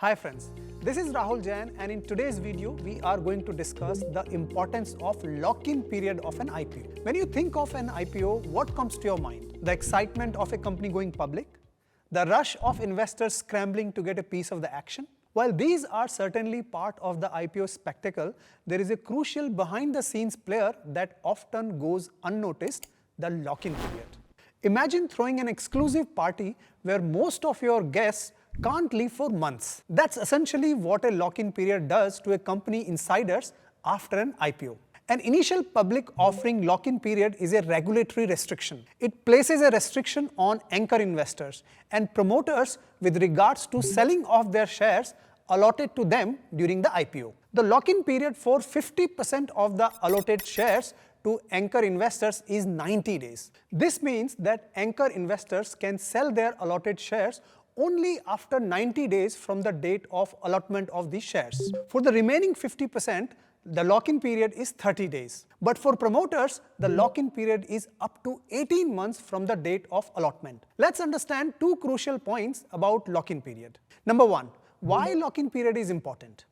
Hi friends, this is Rahul Jain, and in today's video we are going to discuss the importance of lock-in period of an IPO. When you think of an IPO, what comes to your mind? The excitement of a company going public? The rush of investors scrambling to get a piece of the action? While these are certainly part of the IPO spectacle, there is a crucial behind-the-scenes player that often goes unnoticed: the lock-in period. Imagine throwing an exclusive party where most of your guests can't leave for months. That's essentially what a lock-in period does to a company insiders after an IPO. An initial public offering lock-in period is a regulatory restriction. It places a restriction on anchor investors and promoters with regards to selling off their shares allotted to them during the IPO. The lock-in period for 50% of the allotted shares to anchor investors is 90 days. This means that anchor investors can sell their allotted shares only after 90 days from the date of allotment of these shares. For the remaining 50%, the lock-in period is 30 days. But for promoters, the lock-in period is up to 18 months from the date of allotment. Let's understand two crucial points about lock-in period. Number one, why lock-in period is important.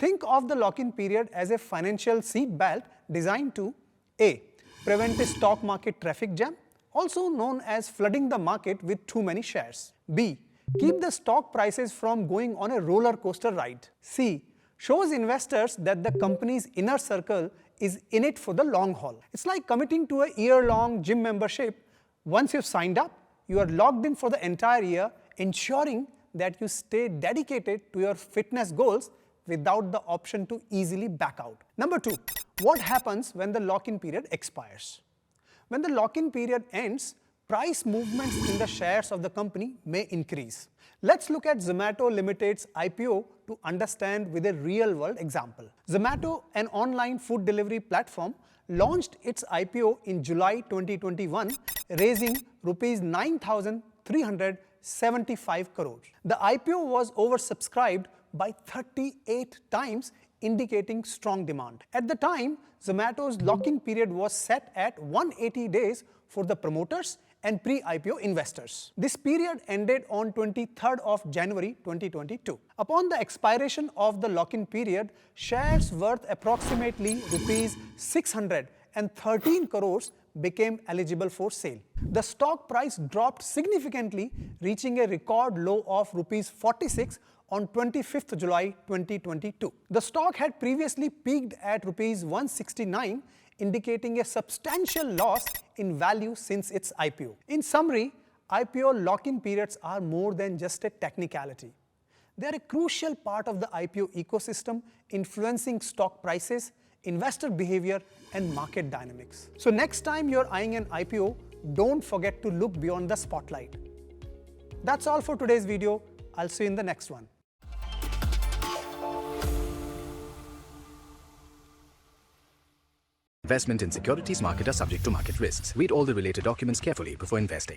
Think of the lock-in period as a financial seat belt designed to A. Prevent a stock market traffic jam, also known as flooding the market with too many shares. B. Keep the stock prices from going on a roller coaster ride. C. Shows investors that the company's inner circle is in it for the long haul. It's like committing to a year-long gym membership. Once you've signed up, you are locked in for the entire year, ensuring that you stay dedicated to your fitness goals without the option to easily back out. Number two, what happens when the lock-in period expires? When the lock-in period ends, price movements in the shares of the company may increase. Let's look at Zomato Limited's IPO to understand with a real-world example. Zomato, an online food delivery platform, launched its IPO in July 2021, raising Rs 9,375 crores. The IPO was oversubscribed by 38 times, indicating strong demand. At the time, Zomato's lock-in period was set at 180 days for the promoters and pre-IPO investors. This period ended on 23rd of January 2022. Upon the expiration of the lock-in period, shares worth approximately Rs 613 crores became eligible for sale. The stock price dropped significantly, reaching a record low of Rs 46 on 25th July 2022. The stock had previously peaked at Rs 169, indicating a substantial loss in value since its IPO. In summary, IPO lock-in periods are more than just a technicality. They are a crucial part of the IPO ecosystem, influencing stock prices, investor behavior, and market dynamics. So next time you're eyeing an IPO, don't forget to look beyond the spotlight. That's all for today's video. I'll see you in the next one. Investment in securities market are subject to market risks. Read all the related documents carefully before investing.